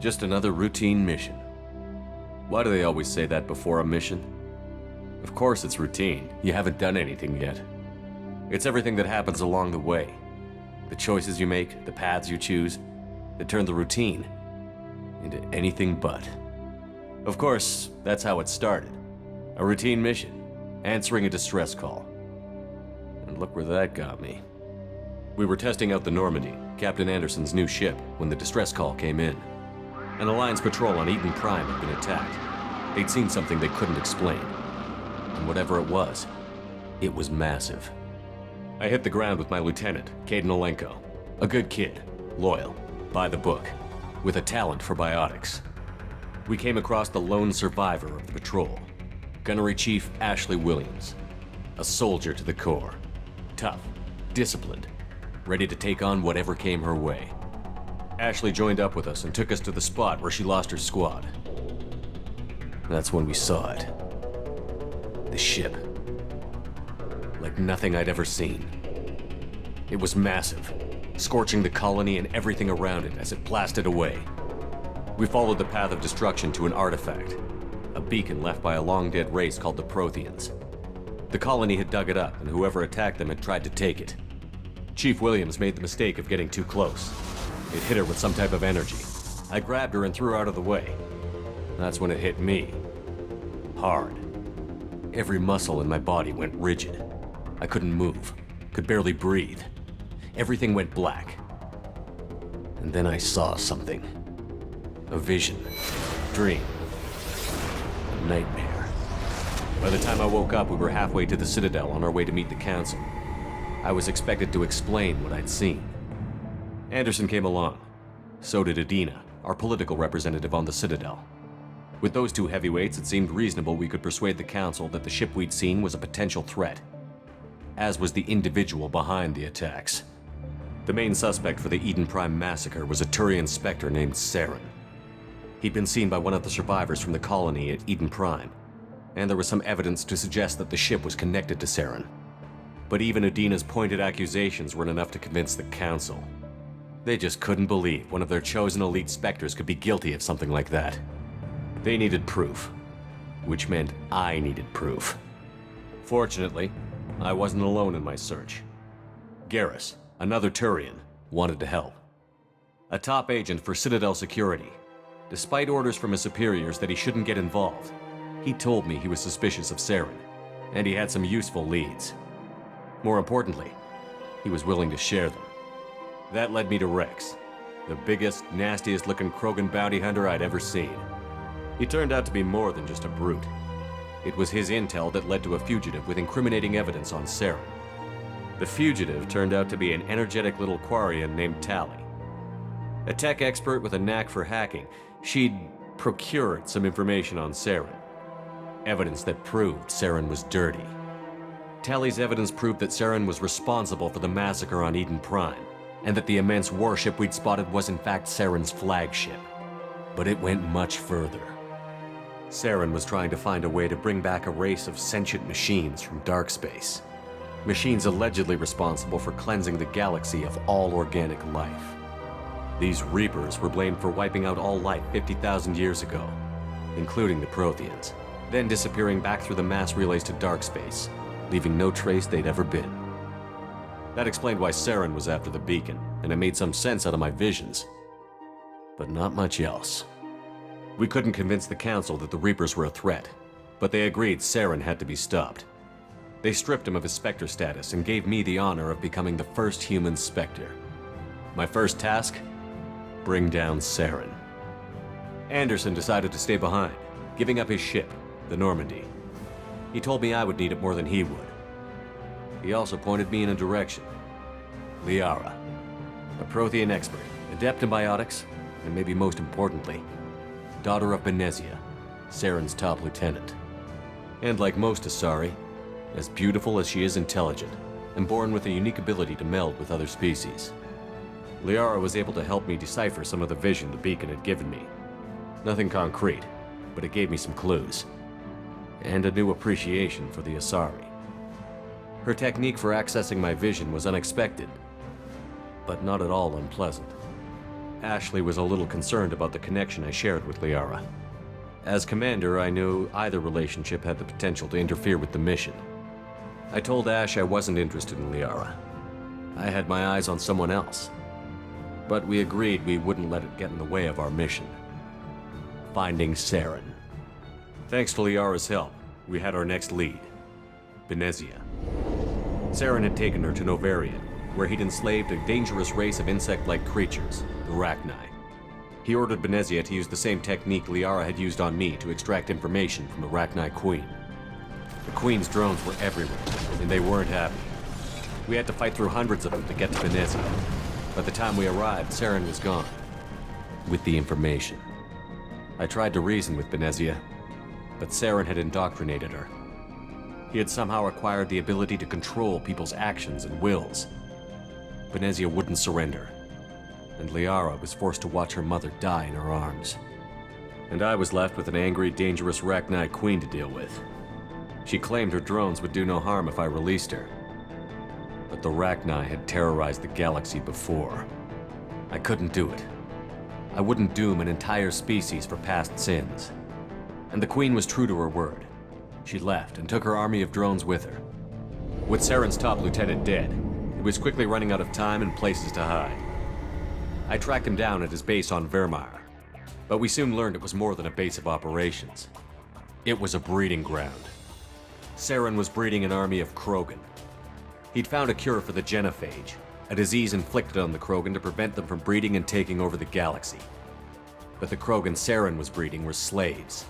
Just another routine mission. Why do they always say that before a mission? Of course it's routine. You haven't done anything yet. It's everything that happens along the way. The choices you make, the paths you choose, that turn the routine into anything but. Of course, that's how it started. A routine mission, answering a distress call. And look where that got me. We were testing out the Normandy, Captain Anderson's new ship, when the distress call came in. An Alliance patrol on Eden Prime had been attacked. They'd seen something they couldn't explain. And whatever it was massive. I hit the ground with my lieutenant, Caden Olenko. A good kid, loyal, by the book, with a talent for biotics. We came across the lone survivor of the patrol, Gunnery Chief Ashley Williams. A soldier to the core. Tough, disciplined, ready to take on whatever came her way. Ashley joined up with us and took us to the spot where she lost her squad. That's when we saw it. The ship. Like nothing I'd ever seen. It was massive, scorching the colony and everything around it as it blasted away. We followed the path of destruction to an artifact, a beacon left by a long-dead race called the Protheans. The colony had dug it up, and whoever attacked them had tried to take it. Chief Williams made the mistake of getting too close. It hit her with some type of energy. I grabbed her and threw her out of the way. That's when it hit me. Hard. Every muscle in my body went rigid. I couldn't move, could barely breathe. Everything went black. And then I saw something. A vision. Dream. A nightmare. By the time I woke up, we were halfway to the Citadel on our way to meet the Council. I was expected to explain what I'd seen. Anderson came along. So did Adina, our political representative on the Citadel. With those two heavyweights, it seemed reasonable we could persuade the Council that the ship we'd seen was a potential threat, as was the individual behind the attacks. The main suspect for the Eden Prime massacre was a Turian Spectre named Saren. He'd been seen by one of the survivors from the colony at Eden Prime, and there was some evidence to suggest that the ship was connected to Saren. But even Adina's pointed accusations weren't enough to convince the Council. They just couldn't believe one of their chosen elite Spectres could be guilty of something like that. They needed proof, which meant I needed proof. Fortunately, I wasn't alone in my search. Garrus, another Turian, wanted to help. A top agent for Citadel Security. Despite orders from his superiors that he shouldn't get involved, he told me he was suspicious of Saren, and he had some useful leads. More importantly, he was willing to share them. That led me to Rex, the biggest, nastiest-looking Krogan bounty hunter I'd ever seen. He turned out to be more than just a brute. It was his intel that led to a fugitive with incriminating evidence on Saren. The fugitive turned out to be an energetic little Quarian named Tali. A tech expert with a knack for hacking, she'd procured some information on Saren. Evidence that proved Saren was dirty. Tali's evidence proved that Saren was responsible for the massacre on Eden Prime, and that the immense warship we'd spotted was in fact Saren's flagship. But it went much further. Saren was trying to find a way to bring back a race of sentient machines from dark space. Machines allegedly responsible for cleansing the galaxy of all organic life. These Reapers were blamed for wiping out all life 50,000 years ago, including the Protheans, then disappearing back through the mass relays to dark space, leaving no trace they'd ever been. That explained why Saren was after the beacon, and it made some sense out of my visions. But not much else. We couldn't convince the Council that the Reapers were a threat, but they agreed Saren had to be stopped. They stripped him of his Spectre status and gave me the honor of becoming the first human Spectre. My first task? Bring down Saren. Anderson decided to stay behind, giving up his ship, the Normandy. He told me I would need it more than he would. He also pointed me in a direction. Liara, a Prothean expert, adept in biotics, and maybe most importantly, daughter of Benezia, Saren's top lieutenant. And like most Asari, as beautiful as she is intelligent, and born with a unique ability to meld with other species. Liara was able to help me decipher some of the vision the beacon had given me. Nothing concrete, but it gave me some clues. And a new appreciation for the Asari. Her technique for accessing my vision was unexpected, but not at all unpleasant. Ashley was a little concerned about the connection I shared with Liara. As commander, I knew either relationship had the potential to interfere with the mission. I told Ash I wasn't interested in Liara. I had my eyes on someone else. But we agreed we wouldn't let it get in the way of our mission. Finding Saren. Thanks to Liara's help, we had our next lead. Benezia. Saren had taken her to Novarian, where he'd enslaved a dangerous race of insect-like creatures, the Rachni. He ordered Benezia to use the same technique Liara had used on me to extract information from the Rachni Queen. The Queen's drones were everywhere, and they weren't happy. We had to fight through hundreds of them to get to Benezia. By the time we arrived, Saren was gone. With the information. I tried to reason with Benezia, but Saren had indoctrinated her. He had somehow acquired the ability to control people's actions and wills. Benezia wouldn't surrender, and Liara was forced to watch her mother die in her arms. And I was left with an angry, dangerous Rachni Queen to deal with. She claimed her drones would do no harm if I released her. But the Rachni had terrorized the galaxy before. I couldn't do it. I wouldn't doom an entire species for past sins. And the Queen was true to her word. She left and took her army of drones with her. With Saren's top lieutenant dead, he was quickly running out of time and places to hide. I tracked him down at his base on Vermeer, but we soon learned it was more than a base of operations. It was a breeding ground. Saren was breeding an army of Krogan. He'd found a cure for the genophage, a disease inflicted on the Krogan to prevent them from breeding and taking over the galaxy. But the Krogan Saren was breeding were slaves,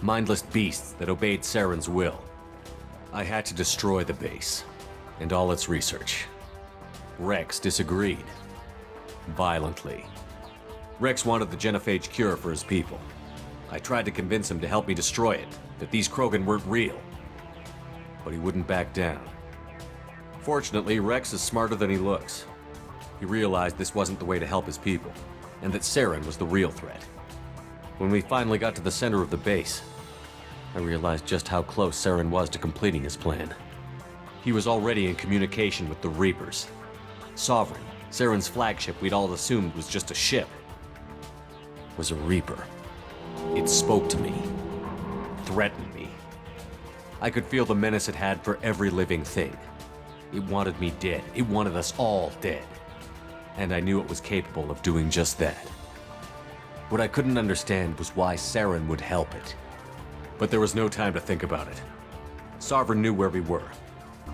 mindless beasts that obeyed Saren's will. I had to destroy the base, and all its research. Rex disagreed. Violently. Rex wanted the genophage cure for his people. I tried to convince him to help me destroy it, that these Krogan weren't real. But he wouldn't back down. Fortunately, Rex is smarter than he looks. He realized this wasn't the way to help his people, and that Saren was the real threat. When we finally got to the center of the base, I realized just how close Saren was to completing his plan. He was already in communication with the Reapers. Sovereign, Saren's flagship we'd all assumed was just a ship, was a Reaper. It spoke to me, threatened me. I could feel the menace it had for every living thing. It wanted me dead. It wanted us all dead. And I knew it was capable of doing just that. What I couldn't understand was why Saren would help it. But there was no time to think about it. Sovereign knew where we were.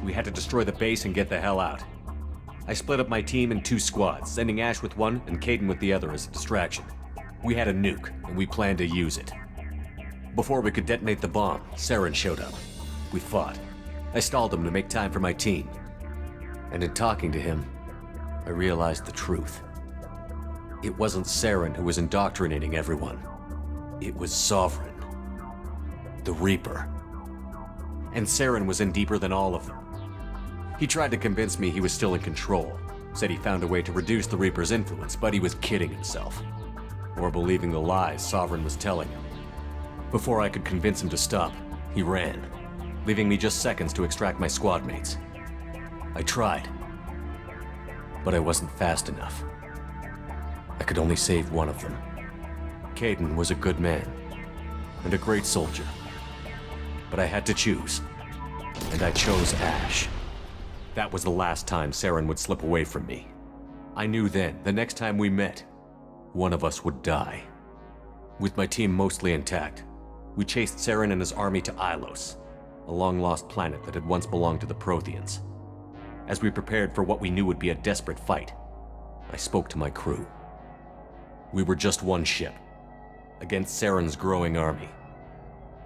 We had to destroy the base and get the hell out. I split up my team in 2 squads, sending Ash with one and Kaidan with the other as a distraction. We had a nuke, and we planned to use it. Before we could detonate the bomb, Saren showed up. We fought. I stalled him to make time for my team. And in talking to him, I realized the truth. It wasn't Saren who was indoctrinating everyone. It was Sovereign. The Reaper. And Saren was in deeper than all of them. He tried to convince me he was still in control, said he found a way to reduce the Reaper's influence, but he was kidding himself. Or believing the lies Sovereign was telling him. Before I could convince him to stop, he ran, leaving me just seconds to extract my squad mates. I tried, but I wasn't fast enough. I could only save one of them. Kaidan was a good man, and a great soldier. But I had to choose, and I chose Ash. That was the last time Saren would slip away from me. I knew then, the next time we met, one of us would die. With my team mostly intact, we chased Saren and his army to Ilos, a long-lost planet that had once belonged to the Protheans. As we prepared for what we knew would be a desperate fight, I spoke to my crew. We were just one ship, against Saren's growing army.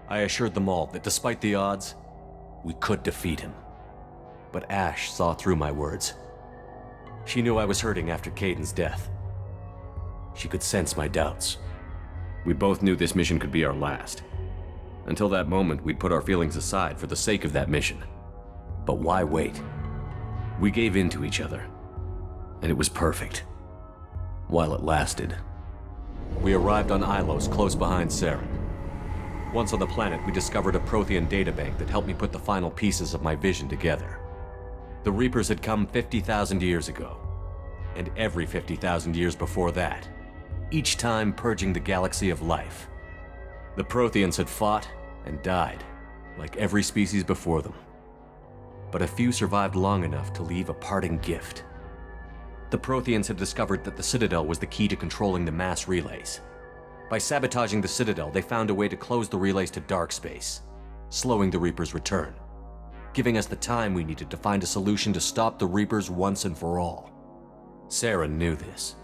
I assured them all that despite the odds, we could defeat him. But Ash saw through my words. She knew I was hurting after Kaidan's death. She could sense my doubts. We both knew this mission could be our last. Until that moment, we'd put our feelings aside for the sake of that mission. But why wait? We gave in to each other, and it was perfect. While it lasted. We arrived on Ilos close behind Saren. Once on the planet, we discovered a Prothean databank that helped me put the final pieces of my vision together. The Reapers had come 50,000 years ago, and every 50,000 years before that, each time purging the galaxy of life. The Protheans had fought and died, like every species before them. But a few survived long enough to leave a parting gift. The Protheans had discovered that the Citadel was the key to controlling the mass relays. By sabotaging the Citadel, they found a way to close the relays to dark space, slowing the Reapers' return, giving us the time we needed to find a solution to stop the Reapers once and for all. Saren knew this.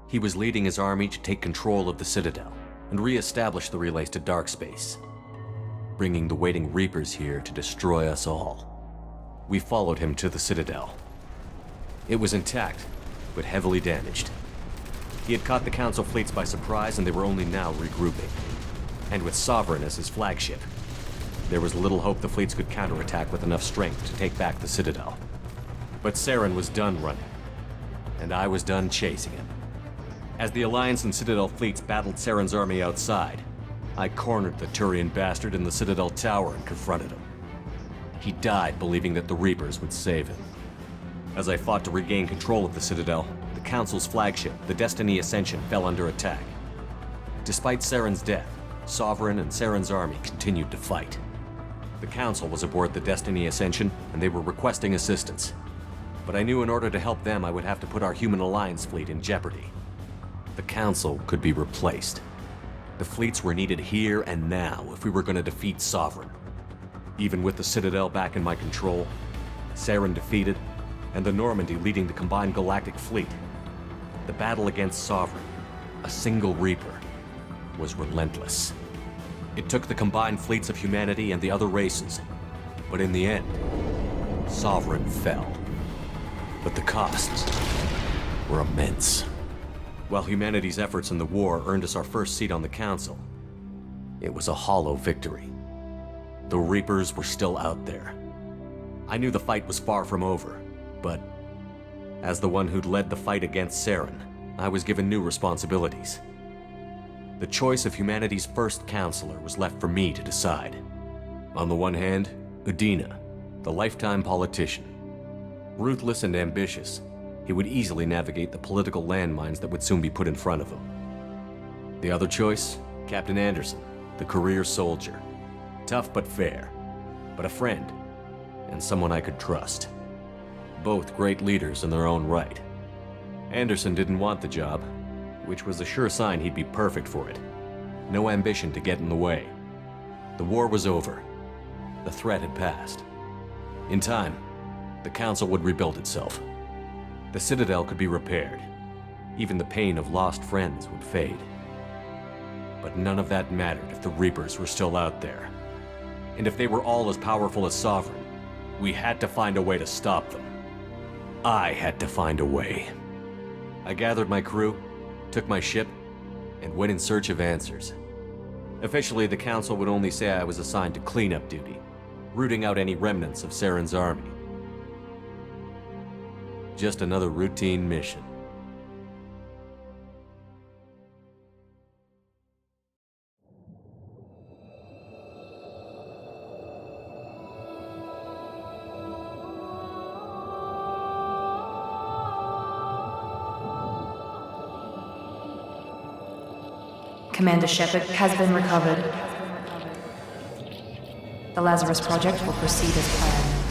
He was leading his army to take control of the Citadel and re-establish the relays to dark space, bringing the waiting Reapers here to destroy us all. We followed him to the Citadel. It was intact, but heavily damaged. He had caught the Council fleets by surprise, and they were only now regrouping. And with Sovereign as his flagship, there was little hope the fleets could counterattack with enough strength to take back the Citadel. But Saren was done running, and I was done chasing him. As the Alliance and Citadel fleets battled Saren's army outside, I cornered the Turian bastard in the Citadel tower and confronted him. He died believing that the Reapers would save him. As I fought to regain control of the Citadel, the Council's flagship, the Destiny Ascension, fell under attack. Despite Saren's death, Sovereign and Saren's army continued to fight. The Council was aboard the Destiny Ascension, and they were requesting assistance. But I knew in order to help them, I would have to put our Human Alliance fleet in jeopardy. The Council could be replaced. The fleets were needed here and now if we were going to defeat Sovereign. Even with the Citadel back in my control, Saren defeated, and the Normandy leading the combined galactic fleet, the battle against Sovereign, a single Reaper, was relentless. It took the combined fleets of humanity and the other races, but in the end, Sovereign fell. But the costs were immense. While humanity's efforts in the war earned us our first seat on the Council, it was a hollow victory. The Reapers were still out there. I knew the fight was far from over, but as the one who'd led the fight against Saren, I was given new responsibilities. The choice of humanity's first counselor was left for me to decide. On the one hand, Udina, the lifetime politician. Ruthless and ambitious, he would easily navigate the political landmines that would soon be put in front of him. The other choice, Captain Anderson, the career soldier. Tough but fair, but a friend, and someone I could trust. Both great leaders in their own right. Anderson didn't want the job, which was a sure sign he'd be perfect for it. No ambition to get in the way. The war was over. The threat had passed. In time, the Council would rebuild itself. The Citadel could be repaired. Even the pain of lost friends would fade. But none of that mattered if the Reapers were still out there. And if they were all as powerful as Sovereign, we had to find a way to stop them. I had to find a way. I gathered my crew, took my ship, and went in search of answers. Officially, the Council would only say I was assigned to cleanup duty, rooting out any remnants of Saren's army. Just another routine mission. Commander Shepard has been recovered. The Lazarus Project will proceed as planned.